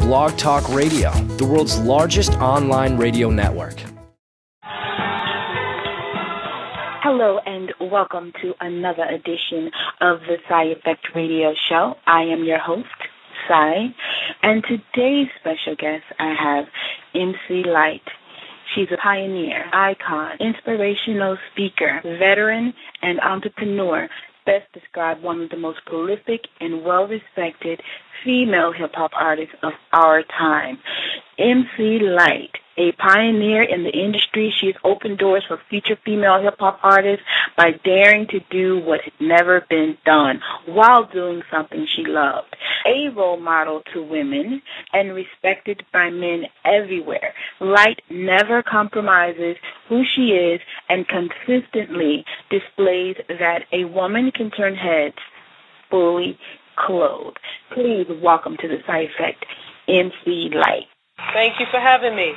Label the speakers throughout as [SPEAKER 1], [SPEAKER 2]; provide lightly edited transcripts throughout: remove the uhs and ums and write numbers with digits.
[SPEAKER 1] Blog Talk Radio, the world's largest online radio network.
[SPEAKER 2] Hello and welcome to another edition of the Psy Effect Radio Show. I am your host, Psy, and today's special guest I have MC Lyte. She's a pioneer, icon, inspirational speaker, veteran, and entrepreneur. Best described one of the most prolific and well-respected female hip-hop artists of our time. MC Lyte, a pioneer in the industry, she has opened doors for future female hip-hop artists by daring to do what had never been done while doing something she loved. A role model to women and respected by men everywhere, Lyte never compromises who she is and consistently displays that a woman can turn heads fully clothed. Please welcome to the Psy Effect, MC Lyte.
[SPEAKER 3] Thank you for having me.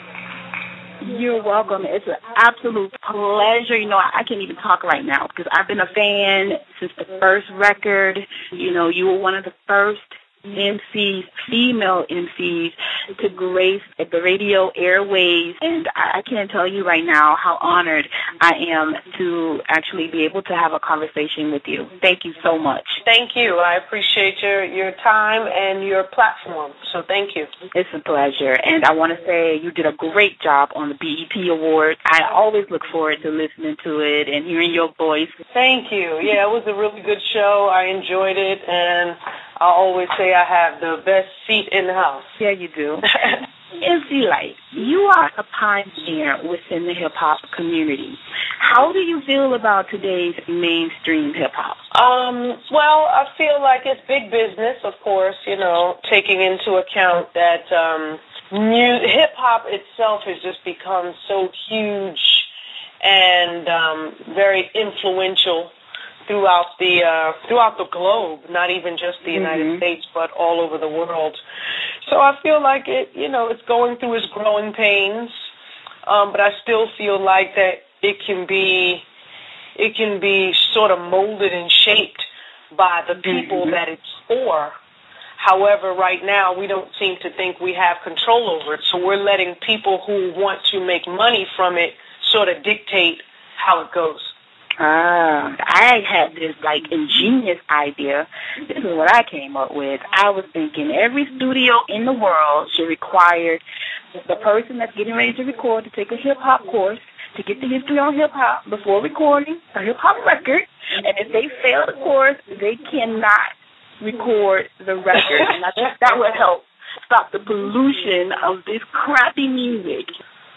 [SPEAKER 2] You're welcome. It's an absolute pleasure. You know, I can't even talk right now because I've been a fan since the first record. You know, you were one of the first MCs, female MCs, to grace the radio airways. And I can't tell you right now how honored I am to actually be able to have a conversation with you. Thank you so much.
[SPEAKER 3] Thank you. I appreciate your time and your platform. So thank you.
[SPEAKER 2] It's a pleasure. And I want to say you did a great job on the BET Awards. I always look forward to listening to it and hearing your voice.
[SPEAKER 3] Thank you. Yeah, it was a really good show. I enjoyed it, and I always say I have the best seat in the house.
[SPEAKER 2] Yeah, you do. MC Lyte, you are a pioneer within the hip-hop community. How do you feel about today's mainstream hip-hop?
[SPEAKER 3] Well, I feel like it's big business, of course, you know, taking into account that hip-hop itself has just become so huge and very influential throughout the globe, not even just the United States, but all over the world. So I feel like it's going through its growing pains, but I still feel like that it can be sort of molded and shaped by the people that it's for. However, right now we don't seem to think we have control over it, so we're letting people who want to make money from it sort of dictate how it goes.
[SPEAKER 2] I had this, ingenious idea. This is what I came up with. I was thinking every studio in the world should require the person that's getting ready to record to take a hip-hop course to get the history on hip-hop before recording a hip-hop record. And if they fail the course, they cannot record the record. And I think that would help stop the pollution of this crappy music.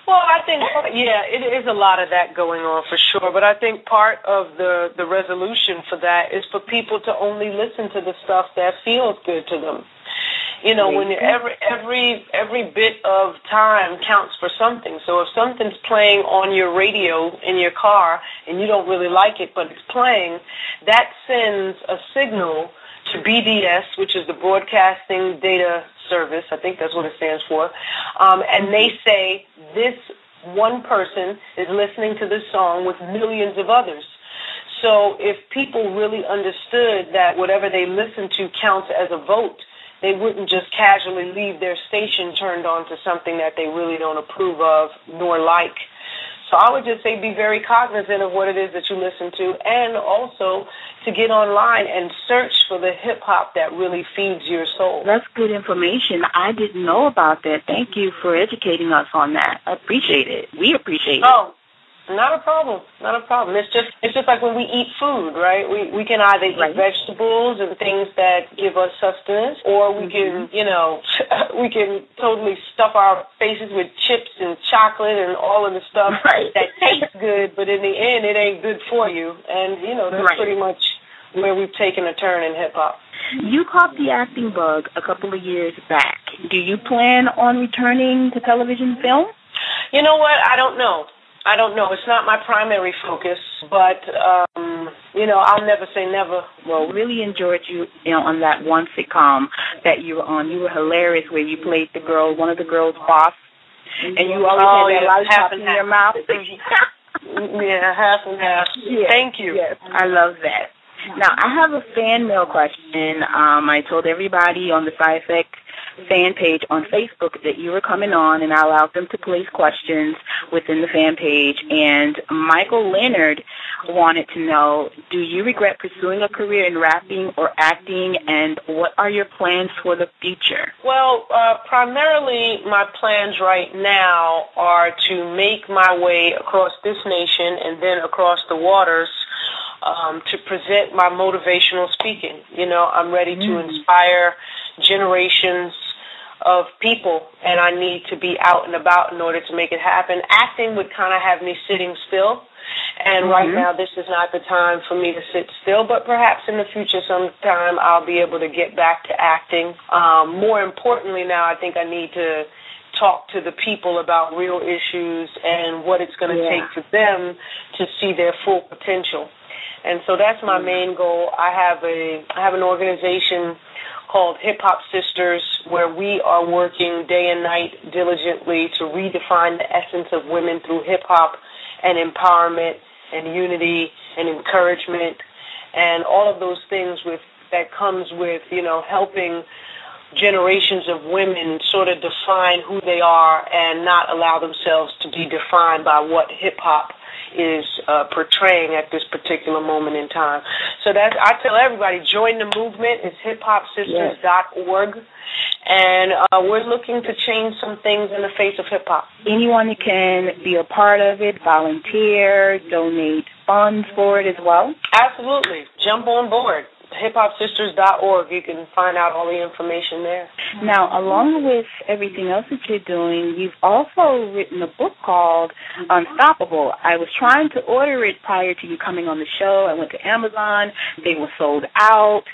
[SPEAKER 3] Well, I think, it is a lot of that going on for sure, but I think part of the resolution for that is for people to only listen to the stuff that feels good to them. You know, when every bit of time counts for something. So if something's playing on your radio in your car and you don't really like it, but it's playing, that sends a signal to BDS, which is the Broadcasting Data Service, I think that's what it stands for, and they say this one person is listening to this song with millions of others. So if people really understood that whatever they listen to counts as a vote, they wouldn't just casually leave their station turned on to something that they really don't approve of nor like. So I would just say be very cognizant of what it is that you listen to, and also to get online and search for the hip-hop that really feeds your soul.
[SPEAKER 2] That's good information. I didn't know about that. Thank you for educating us on that. I appreciate it. We appreciate it.
[SPEAKER 3] Oh, not a problem. Not a problem. It's just like when we eat food, right? We can either eat vegetables and things that give us sustenance, or we can, we can totally stuff our faces with chips and chocolate and all of the stuff that tastes good, but in the end, it ain't good for you. And, that's pretty much where we've taken a turn in hip-hop.
[SPEAKER 2] You caught the acting bug a couple of years back. Do you plan on returning to television film?
[SPEAKER 3] You know what? I don't know. It's not my primary focus, but, I'll never say never.
[SPEAKER 2] Well, really enjoyed you on that one sitcom that you were on. You were hilarious where you played one of the girls' boss, and you always had that lollipop in your mouth.
[SPEAKER 3] Yeah, half and half.
[SPEAKER 2] Yes,
[SPEAKER 3] thank you.
[SPEAKER 2] Yes, I love that. Now, I have a fan mail question. I told everybody on the Psy Effect fan page on Facebook that you were coming on, and I allowed them to place questions within the fan page. And Michael Leonard wanted to know, do you regret pursuing a career in rapping or acting, and what are your plans for the future?
[SPEAKER 3] Well, primarily my plans right now are to make my way across this nation and then across the waters to present my motivational speaking. You know, I'm ready to inspire generations of people, and I need to be out and about in order to make it happen. Acting would kind of have me sitting still, and right now this is not the time for me to sit still, but perhaps in the future sometime I'll be able to get back to acting. More importantly now, I think I need to talk to the people about real issues and what it's going to take for them to see their full potential. And so that's my main goal. I have an organization called Hip Hop Sisters, where we are working day and night diligently to redefine the essence of women through hip hop and empowerment and unity and encouragement and all of those things that comes with, you know, helping generations of women sort of define who they are and not allow themselves to be defined by what hip hop is portraying at this particular moment in time. So I tell everybody, join the movement. It's hiphopsisters.org. And we're looking to change some things in the face of hip-hop.
[SPEAKER 2] Anyone that can be a part of it, volunteer, donate funds for it as well?
[SPEAKER 3] Absolutely. Jump on board. hiphopsisters.org. You can find out all the information there.
[SPEAKER 2] Now, along with everything else that you're doing, you've also written a book called Unstoppable. I was trying to order it prior to you coming on the show. I went to Amazon. They were sold out.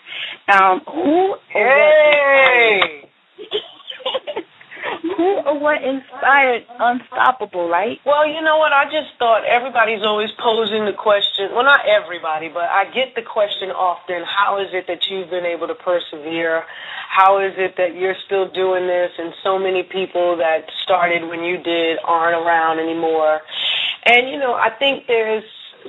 [SPEAKER 2] Who or what inspired Unstoppable, right?
[SPEAKER 3] Well, you know what? I just thought everybody's always posing the question. Well, not everybody, but I get the question often, how is it that you've been able to persevere? How is it that you're still doing this and so many people that started when you did aren't around anymore? And, you know, I think there's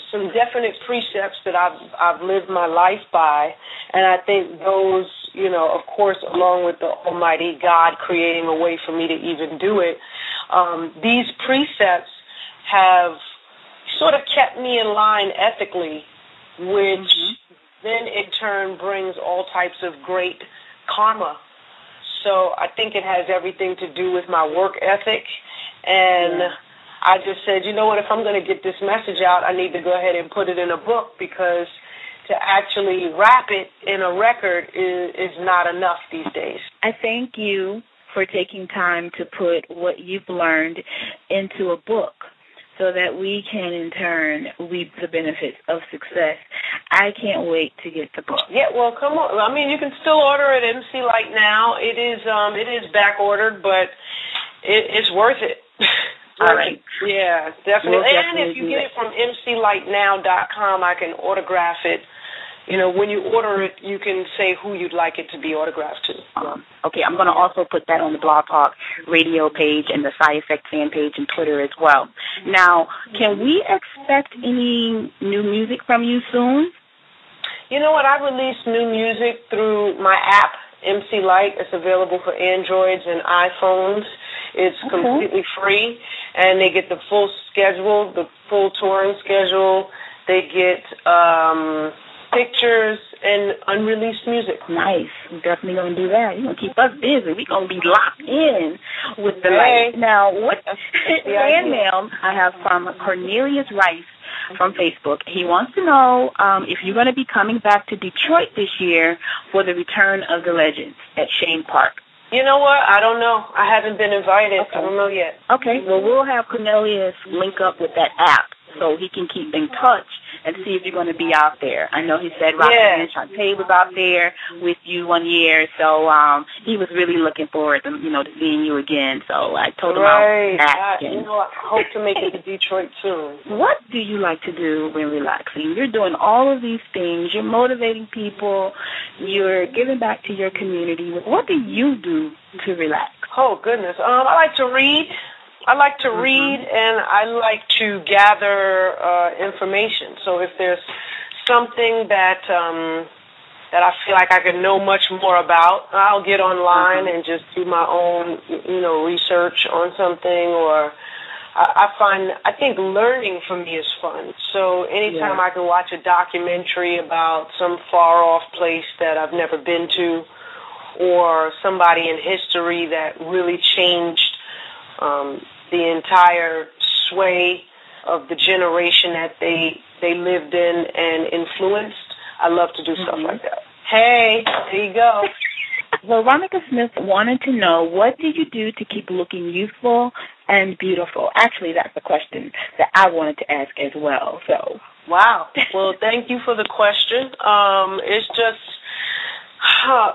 [SPEAKER 3] some definite precepts that I've lived my life by, and I think those, you know, of course, along with the Almighty God creating a way for me to even do it, these precepts have sort of kept me in line ethically, which then in turn brings all types of great karma. So I think it has everything to do with my work ethic, and I just said, you know what, if I'm going to get this message out, I need to go ahead and put it in a book, because to actually wrap it in a record is not enough these days.
[SPEAKER 2] I thank you for taking time to put what you've learned into a book so that we can, in turn, reap the benefits of success. I can't wait to get the book.
[SPEAKER 3] Yeah, well, come on. I mean, you can still order it at MC Lyte now. It is back ordered, but it's worth it.
[SPEAKER 2] All right.
[SPEAKER 3] Yeah, definitely. And if you get it from mclytenow.com, I can autograph it. You know, when you order it, you can say who you'd like it to be autographed to.
[SPEAKER 2] Okay, I'm going to also put that on the Blog Talk radio page and the Sci Effect fan page and Twitter as well. Now, can we expect any new music from you soon?
[SPEAKER 3] You know what? I release new music through my app, MC Lyte. It's available for Androids and iPhones. It's completely free, and they get the full schedule, the full touring schedule. They get pictures and unreleased music.
[SPEAKER 2] Nice. We're definitely going to do that. You're going to keep us busy. We're going to be locked in with the Lyte. Now, what fan mail I have from Cornelius Rice from Facebook. He wants to know if you're going to be coming back to Detroit this year for the Return of the Legends at Shane Park.
[SPEAKER 3] You know what? I don't know. I haven't been invited. I don't know yet.
[SPEAKER 2] Okay. Well, we'll have Cornelius link up with that app so he can keep in touch and see if you're going to be out there. I know he said Roxanne Shantae was out there with you one year, so he was really looking forward to, to seeing you again. So I told him I'll ask him.
[SPEAKER 3] I hope to make it to Detroit soon.
[SPEAKER 2] What do you like to do when relaxing? You're doing all of these things. You're motivating people. You're giving back to your community. What do you do to relax?
[SPEAKER 3] Oh, goodness. I like to read. I like to read, and I like to gather information. So if there's something that that I feel like I could know much more about, I'll get online and just do my own, research on something. Or I think learning for me is fun. So anytime I can watch a documentary about some far-off place that I've never been to, or somebody in history that really changed the entire sway of the generation that they lived in and influenced, I love to do stuff like that. Hey, there you go.
[SPEAKER 2] Veronica Smith wanted to know, what did you do to keep looking youthful and beautiful? Actually, that's a question that I wanted to ask as well. So,
[SPEAKER 3] wow. Well, thank you for the question. It's just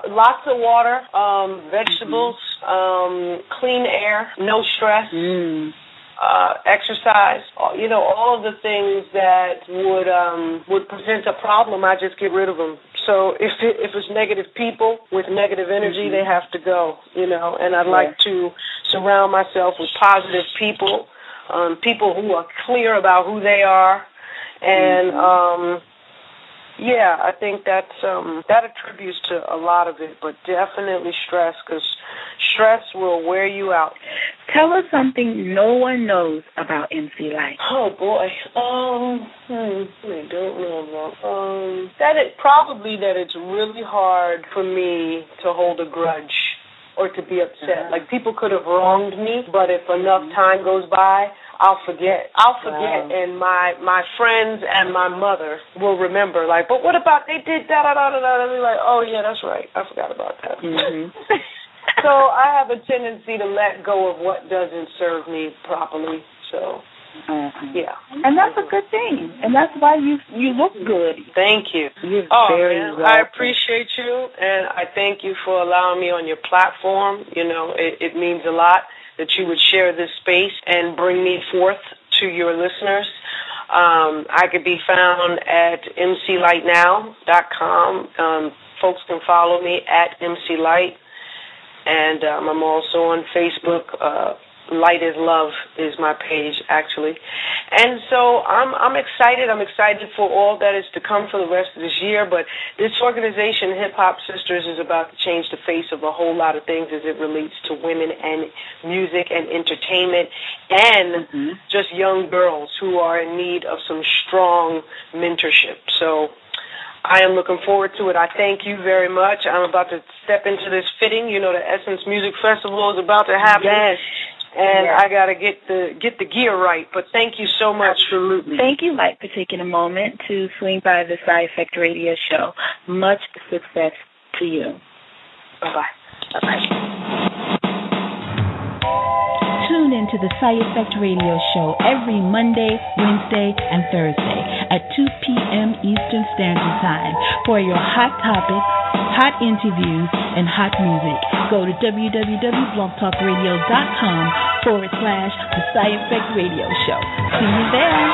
[SPEAKER 3] lots of water, vegetables, clean air, no stress, exercise. All of the things that would present a problem, I just get rid of them. So if it's negative people with negative energy, they have to go, and I'd like to surround myself with positive people, people who are clear about who they are. And, I think that attributes to a lot of it, but definitely stress, because stress will wear you out.
[SPEAKER 2] Tell us something no one knows about MC Lyte.
[SPEAKER 3] Oh, boy. I don't know about that it's really hard for me to hold a grudge or to be upset. Like, people could have wronged me, but if enough time goes by, I'll forget, and my friends and my mother will remember, like, but what about they did da-da-da-da-da, and be like, oh, yeah, that's right, I forgot about that. So I have a tendency to let go of what doesn't serve me properly, so,
[SPEAKER 2] And that's a good thing, and that's why you look good.
[SPEAKER 3] Thank you.
[SPEAKER 2] You're very welcome.
[SPEAKER 3] I appreciate you, and I thank you for allowing me on your platform. It means a lot that you would share this space and bring me forth to your listeners. I could be found at mclytenow.com. Folks can follow me at MC Lyte, and I'm also on Facebook. Light is Love is my page, actually. And so I'm excited. I'm excited for all that is to come for the rest of this year. But this organization, Hip Hop Sisters, is about to change the face of a whole lot of things as it relates to women and music and entertainment and just young girls who are in need of some strong mentorship. So I am looking forward to it. I thank you very much. I'm about to step into this fitting. The Essence Music Festival is about to happen.
[SPEAKER 2] Yes.
[SPEAKER 3] And I got to get the gear right. But thank you so much.
[SPEAKER 2] Absolutely. Thank you, Lyte, for taking a moment to swing by the Side Effect Radio Show. Much success to you.
[SPEAKER 3] Bye-bye.
[SPEAKER 2] Bye-bye. Tune into the Side Effect Radio Show every Monday, Wednesday, and Thursday at 2 p.m. Eastern Standard Time for your hot topics, hot interviews, and hot music. Go to www.blogtalkradio.com/The Side Effect Radio Show. See you there.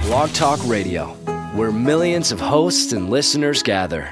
[SPEAKER 1] Blog Talk Radio, where millions of hosts and listeners gather.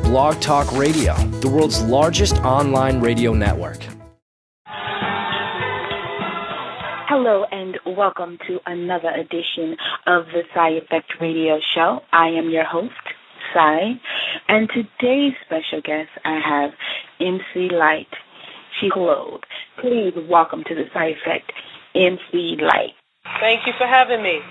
[SPEAKER 1] Blog Talk Radio, the world's largest online radio network.
[SPEAKER 2] Hello and welcome to another edition of the Side Effect Radio Show. I am your host, Sai, and today's special guest I have MC Lyte. She glowed. Please welcome to the Side Effect, MC Lyte.
[SPEAKER 3] Thank you for having me.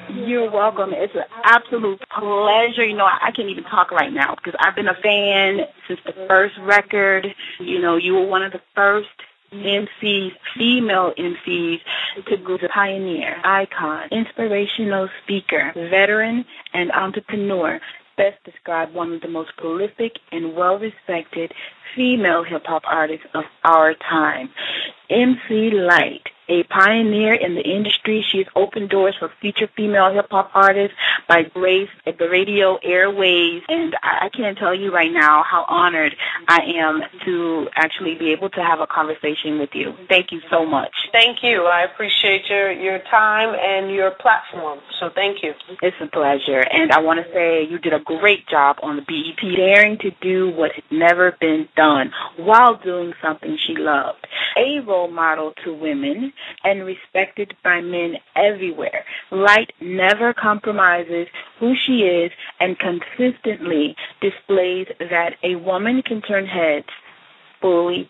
[SPEAKER 2] You're welcome. It's an absolute pleasure. I can't even talk right now because I've been a fan since the first record. You were one of the first MCs, female MCs, to go to pioneer, icon, inspirational speaker, veteran, and entrepreneur. Best described one of the most prolific and well-respected female hip-hop artists of our time. MC Lyte, a pioneer in the industry. She has opened doors for future female hip-hop artists by grace at the radio airways. And I can't tell you right now how honored I am to actually be able to have a conversation with you. Thank you so much.
[SPEAKER 3] Thank you. I appreciate your time and your platform. So thank you.
[SPEAKER 2] It's a pleasure. And I want to say you did a great job on the BET, daring to do what had never been done while doing something she loved. A role model to women and respected by men everywhere. Lyte never compromises who she is and consistently displays that a woman can turn heads fully